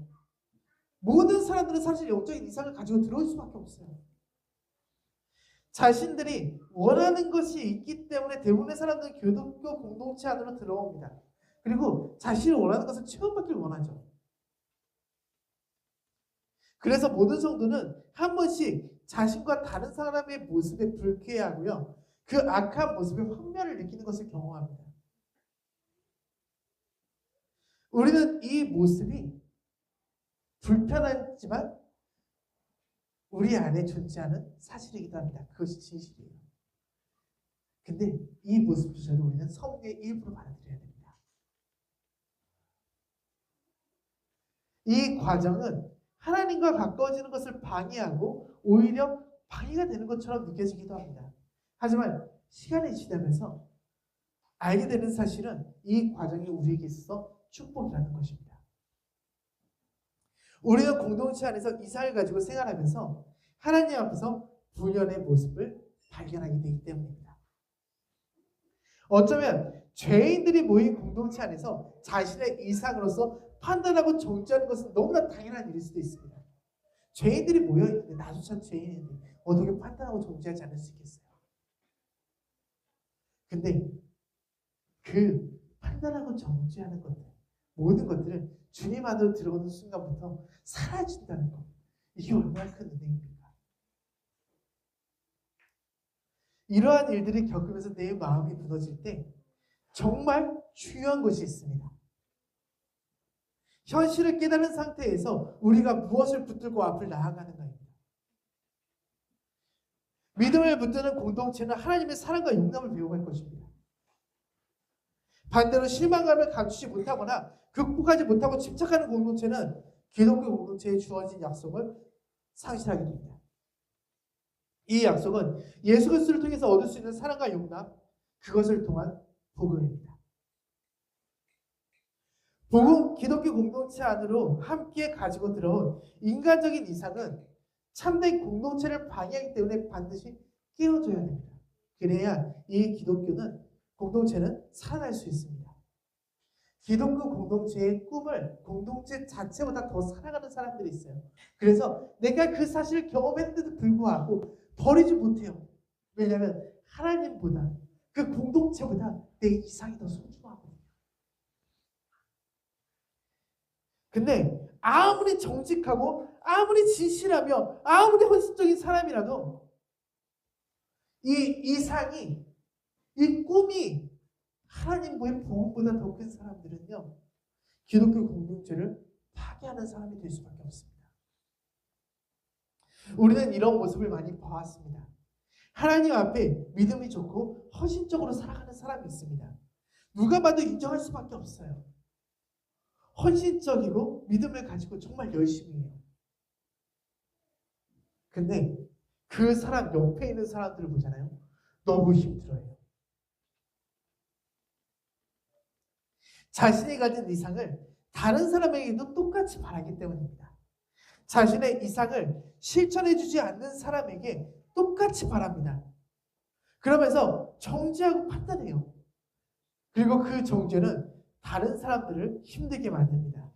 모든 사람들은 사실 영적인 이상을 가지고 들어올 수밖에 없어요. 자신들이 원하는 것이 있기 때문에 대부분의 사람들은 기독교 공동체 안으로 들어옵니다. 그리고 자신이 원하는 것을 체험받기를 원하죠. 그래서 모든 성도는 한 번씩 자신과 다른 사람의 모습에 불쾌해하고요. 그 악한 모습에 환멸을 느끼는 것을 경험합니다. 우리는 이 모습이 불편하지만 우리 안에 존재하는 사실이기도 합니다. 그것이 진실이에요. 근데 이 모습조차도 우리는 성령의 일부로 받아들여야 됩니다. 이 과정은 하나님과 가까워지는 것을 방해하고 오히려 방해가 되는 것처럼 느껴지기도 합니다. 하지만 시간이 지나면서 알게 되는 사실은 이 과정이 우리에게 있어서 축복이라는 것입니다. 우리는 공동체 안에서 이상을 가지고 생활하면서 하나님 앞에서 분열의 모습을 발견하게 되기 때문입니다. 어쩌면 죄인들이 모인 공동체 안에서 자신의 이상으로서 판단하고 정죄하는 것은 너무나 당연한 일일 수도 있습니다. 죄인들이 모여있는데 나조차 죄인인데 어떻게 판단하고 정죄하지 않을 수 있겠어요? 근데 그 판단하고 정죄하는 것들, 모든 것들은 주님 안으로 들어오는 순간부터 사라진다는 것. 이게 얼마나 큰 은혜입니까? 이러한 일들을 겪으면서 내 마음이 무너질 때 정말 중요한 것이 있습니다. 현실을 깨달은 상태에서 우리가 무엇을 붙들고 앞을 나아가는가입니다. 믿음을 붙드는 공동체는 하나님의 사랑과 용납을 배워갈 것입니다. 반대로 실망감을 감추지 못하거나 극복하지 못하고 집착하는 공동체는 기독교 공동체에 주어진 약속을 상실하게 됩니다. 이 약속은 예수 그리스도를 통해서 얻을 수 있는 사랑과 용납, 그것을 통한 복음입니다. 복음, 기독교 공동체 안으로 함께 가지고 들어온 인간적인 이상은 참된 공동체를 방해하기 때문에 반드시 깨워줘야 됩니다. 그래야 이 기독교는, 공동체는 살아날 수 있습니다. 기독교 공동체의 꿈을 공동체 자체보다 더 사랑하는 사람들이 있어요. 그래서 내가 그 사실을 경험했는데도 불구하고 버리지 못해요. 왜냐하면 하나님보다, 그 공동체보다 내 이상이 더 소중하거든요. 근데 아무리 정직하고 아무리 진실하며 아무리 헌신적인 사람이라도 이 이상이, 이 꿈이 하나님과의 복음보다 더 큰 사람들은요, 기독교 공동체를 파괴하는 사람이 될 수밖에 없습니다. 우리는 이런 모습을 많이 봐왔습니다. 하나님 앞에 믿음이 좋고 헌신적으로 살아가는 사람이 있습니다. 누가 봐도 인정할 수밖에 없어요. 헌신적이고 믿음을 가지고 정말 열심히 해요. 근데 그 사람 옆에 있는 사람들을 보잖아요. 너무 힘들어요. 자신이 가진 이상을 다른 사람에게도 똑같이 바라기 때문입니다. 자신의 이상을 실천해주지 않는 사람에게 똑같이 바랍니다. 그러면서 정죄하고 판단해요. 그리고 그 정죄는 다른 사람들을 힘들게 만듭니다.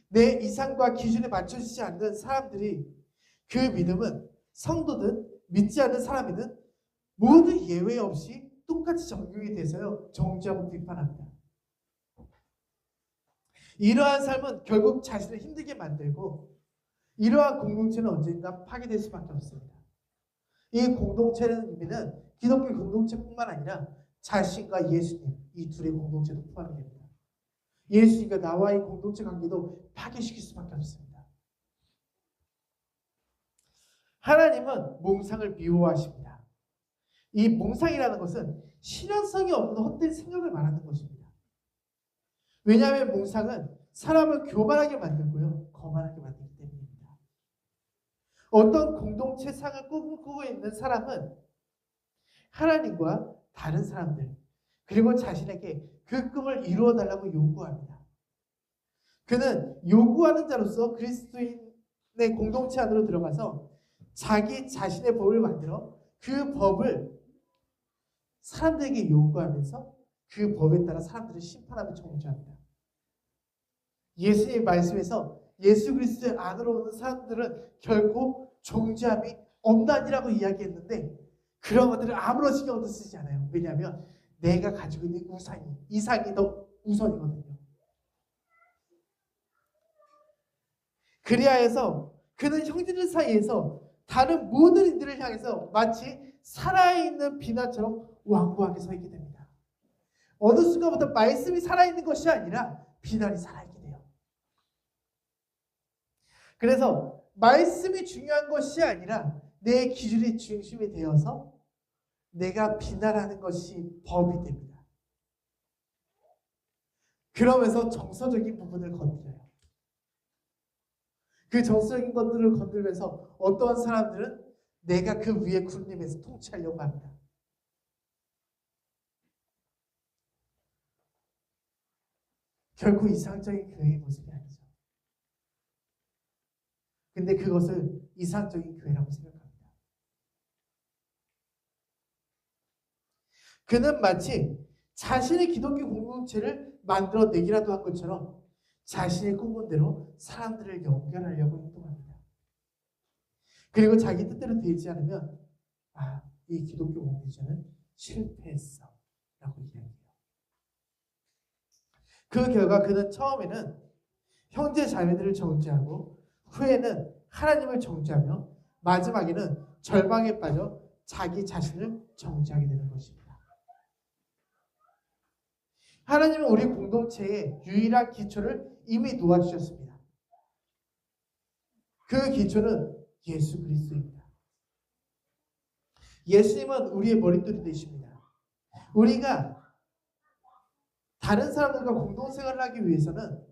내 이상과 기준에 맞춰지지 않는 사람들이 그 믿음은 성도든 믿지 않는 사람이든 모두 예외 없이 똑같이 적용이 돼서요. 정죄하고 비판합니다. 이러한 삶은 결국 자신을 힘들게 만들고 이러한 공동체는 언젠가 파괴될 수밖에 없습니다. 이 공동체라는 의미는 기독교 공동체뿐만 아니라 자신과 예수님 이 둘의 공동체도 포함이 됩니다. 예수님과 나와의 공동체 관계도 파괴시킬 수밖에 없습니다. 하나님은 몽상을 미워하십니다. 이 몽상이라는 것은 실현성이 없는 헛된 생각을 말하는 것입니다. 왜냐하면 몽상은 사람을 교만하게 만들고요. 거만하게 만들기 때문입니다. 어떤 공동체상을 꿈꾸고 있는 사람은 하나님과 다른 사람들 그리고 자신에게 그 꿈을 이루어달라고 요구합니다. 그는 요구하는 자로서 그리스도인의 공동체 안으로 들어가서 자기 자신의 법을 만들어 그 법을 사람들에게 요구하면서 그 법에 따라 사람들을 심판하며 정죄합니다. 예수님의 말씀에서 예수 그리스도의 안으로 오는 사람들은 결코 정죄함이 없나니라고 이야기했는데 그런 것들을 아무런 신경도 쓰지 않아요. 왜냐하면 내가 가지고 있는 이상이 더 우선이거든요. 그리하여서 그는 형제들 사이에서 다른 모든 이들을 향해서 마치 살아있는 비난처럼 완고하게 서 있게 됩니다. 어느 순간부터 말씀이 살아있는 것이 아니라 비난이 살아있게 돼요. 그래서 말씀이 중요한 것이 아니라 내 기준이 중심이 되어서 내가 비난하는 것이 법이 됩니다. 그러면서 정서적인 부분을 건드려요. 그 정서적인 것들을 건들면서 어떠한 사람들은 내가 그 위에 군림해서 통치하려고 합니다. 결코 이상적인 교회의 모습이 아니죠. 근데 그것을 이상적인 교회라고 생각합니다. 그는 마치 자신의 기독교 공동체를 만들어내기라도 한 것처럼 자신의 꿈꾼 대로 사람들을 연결하려고 행동합니다. 그리고 자기 뜻대로 되지 않으면 이 기독교 공동체는 실패했어 라고 이야기해요. 그 결과 그는 처음에는 형제 자매들을 정죄하고 후에는 하나님을 정죄하며 마지막에는 절망에 빠져 자기 자신을 정죄하게 되는 것입니다. 하나님은 우리 공동체의 유일한 기초를 이미 놓아주셨습니다. 그 기초는 예수 그리스도입니다. 예수님은 우리의 머릿돌이 되십니다. 우리가 다른 사람들과 공동생활을 하기 위해서는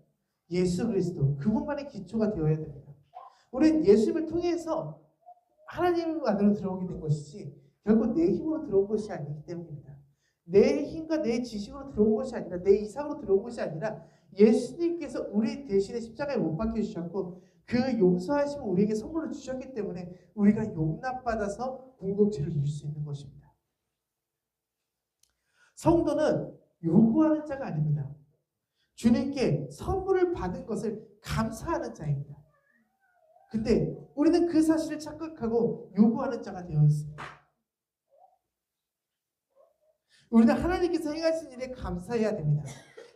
예수 그리스도 그분만의 기초가 되어야 됩니다. 우리는 예수님을 통해서 하나님 안으로 들어오게 된 것이지 결국 내 힘으로 들어온 것이 아니기 때문입니다. 내 힘과 내 지식으로 들어온 것이 아니라 내 이상으로 들어온 것이 아니라 예수님께서 우리 대신에 십자가에 못 박혀 주셨고 그 용서하심을 우리에게 선물로 주셨기 때문에 우리가 용납받아서 공동체를 이룰 수 있는 것입니다. 성도는 요구하는 자가 아닙니다. 주님께 선물을 받은 것을 감사하는 자입니다. 근데 우리는 그 사실을 착각하고 요구하는 자가 되어 있습니다. 우리는 하나님께서 행하신 일에 감사해야 됩니다.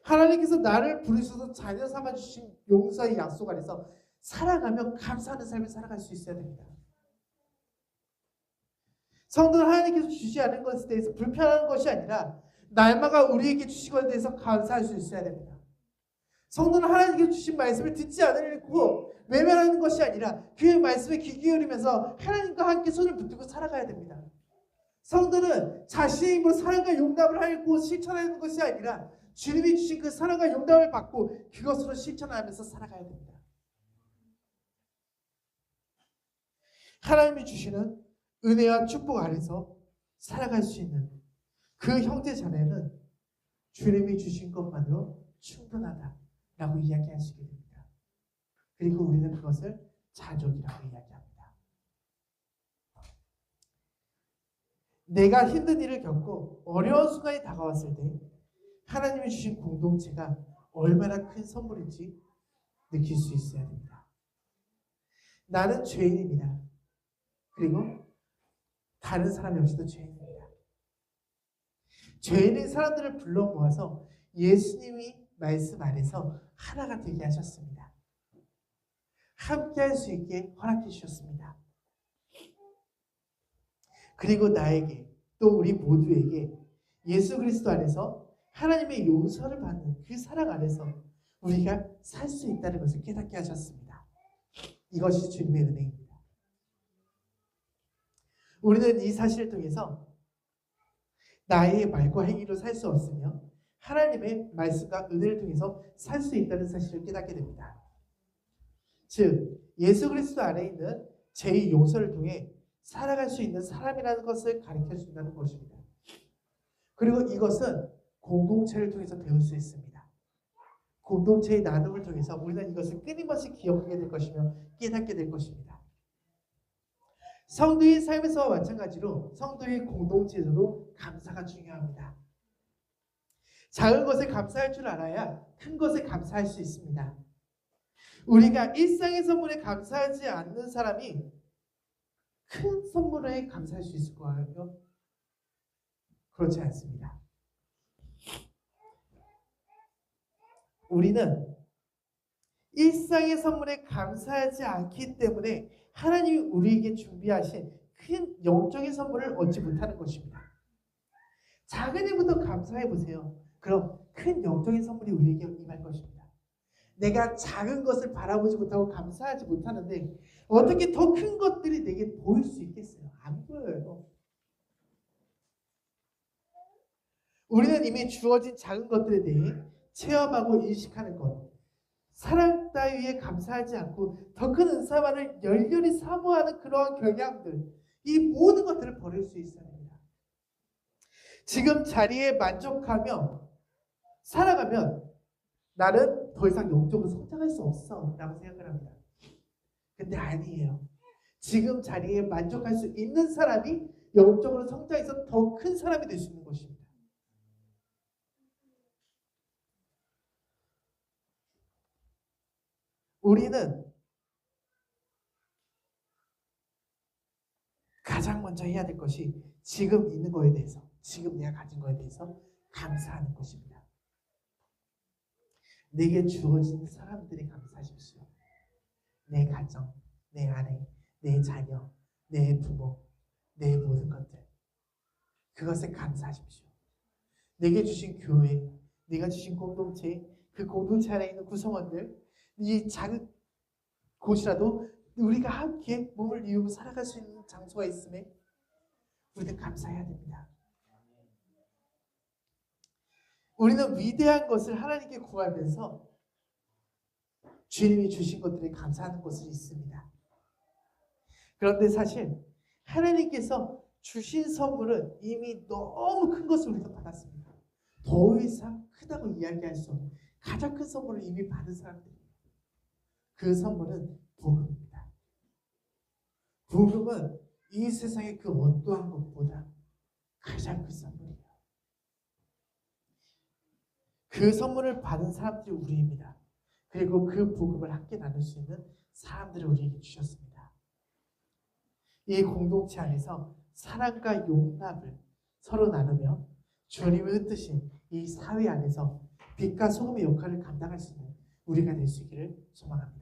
하나님께서 나를 부르셔서 자녀 삼아주신 용서의 약속 안에서 살아가며 감사하는 삶을 살아갈 수 있어야 됩니다. 성도는 하나님께서 주시지 않은 것에 대해서 불편한 것이 아니라 날마다 우리에게 주신 것에 대해서 감사할 수 있어야 됩니다. 성도는 하나님께서 주신 말씀을 듣지 않으려고 외면하는 것이 아니라 그 말씀에 귀 기울이면서 하나님과 함께 손을 붙들고 살아가야 됩니다. 성도는 자신의 힘으로 사랑과 용납을 하고 실천하는 것이 아니라 주님이 주신 그 사랑과 용납을 받고 그것으로 실천하면서 살아가야 됩니다. 하나님이 주시는 은혜와 축복 안에서 살아갈 수 있는 그 형제 자매는 주님이 주신 것만으로 충분하다라고 이야기할 수 있게 됩니다. 그리고 우리는 그것을 자족이라고 이야기합니다. 내가 힘든 일을 겪고 어려운 순간이 다가왔을 때 하나님이 주신 공동체가 얼마나 큰 선물인지 느낄 수 있어야 됩니다. 나는 죄인입니다. 그리고 다른 사람 역시도 죄인입니다. 죄인인 사람들을 불러 모아서 예수님이 말씀 안에서 하나가 되게 하셨습니다. 함께 할 수 있게 허락해 주셨습니다. 그리고 나에게 또 우리 모두에게 예수 그리스도 안에서 하나님의 용서를 받는 그 사랑 안에서 우리가 살 수 있다는 것을 깨닫게 하셨습니다. 이것이 주님의 은혜입니다. 우리는 이 사실을 통해서 나의 말과 행위로 살 수 없으며 하나님의 말씀과 은혜를 통해서 살 수 있다는 사실을 깨닫게 됩니다. 즉 예수 그리스도 안에 있는 죄의 용서를 통해 살아갈 수 있는 사람이라는 것을 가르쳐 준다는 것입니다. 그리고 이것은 공동체를 통해서 배울 수 있습니다. 공동체의 나눔을 통해서 우리는 이것을 끊임없이 기억하게 될 것이며 깨닫게 될 것입니다. 성도의 삶에서와 마찬가지로 성도의 공동체에서도 감사가 중요합니다. 작은 것에 감사할 줄 알아야 큰 것에 감사할 수 있습니다. 우리가 일상의 선물에 감사하지 않는 사람이 큰 선물에 감사할 수 있을 거예요? 그렇지 않습니다. 우리는 일상의 선물에 감사하지 않기 때문에 하나님이 우리에게 준비하신 큰 영적인 선물을 얻지 못하는 것입니다. 작은 일부터 감사해 보세요. 그럼 큰 영적인 선물이 우리에게 임할 것입니다. 내가 작은 것을 바라보지 못하고 감사하지 못하는데 어떻게 더 큰 것들이 내게 보일 수 있겠어요? 안 보여요. 우리는 이미 주어진 작은 것들에 대해 체험하고 인식하는 것, 사랑 따위에 감사하지 않고 더 큰 은사만을 열렬히 사모하는 그러한 경향들, 이 모든 것들을 버릴 수 있어야 합니다. 지금 자리에 만족하며 살아가면 나는 더 이상 영적으로 성장할 수 없어 라고 생각을 합니다. 근데 아니에요. 지금 자리에 만족할 수 있는 사람이 영적으로 성장해서 더 큰 사람이 될 수 있는 것입니다. 우리는 가장 먼저 해야 될 것이 지금 있는 거에 대해서, 지금 내가 가진 거에 대해서 감사하는 것입니다. 내게 주어진 사람들이 감사하십시오. 내 가정, 내 아내, 내 자녀, 내 부모, 내 모든 것들, 그것에 감사하십시오. 내게 주신 교회, 내가 주신 공동체, 그 공동체 안에 있는 구성원들, 이 작은 곳이라도 우리가 함께 몸을 이루고 살아갈 수 있는 장소가 있음에 우리는 감사해야 됩니다. 우리는 위대한 것을 하나님께 구하면서 주님이 주신 것들에 감사하는 것이 있습니다. 그런데 사실 하나님께서 주신 선물은 이미 너무 큰 것을 우리가 받았습니다. 더 이상 크다고 이야기할 수 없는 가장 큰 선물을 이미 받은 사람들입니다. 그 선물은 복음입니다. 복음은 이 세상의 그 어떠한 것보다 가장 큰 선물이에요. 그 선물을 받은 사람들이 우리입니다. 그리고 그 복음을 함께 나눌 수 있는 사람들을 우리에게 주셨습니다. 이 공동체 안에서 사랑과 용납을 서로 나누며 주님이 흩으신 이 사회 안에서 빛과 소금의 역할을 감당할 수 있는 우리가 될 수 있기를 소망합니다.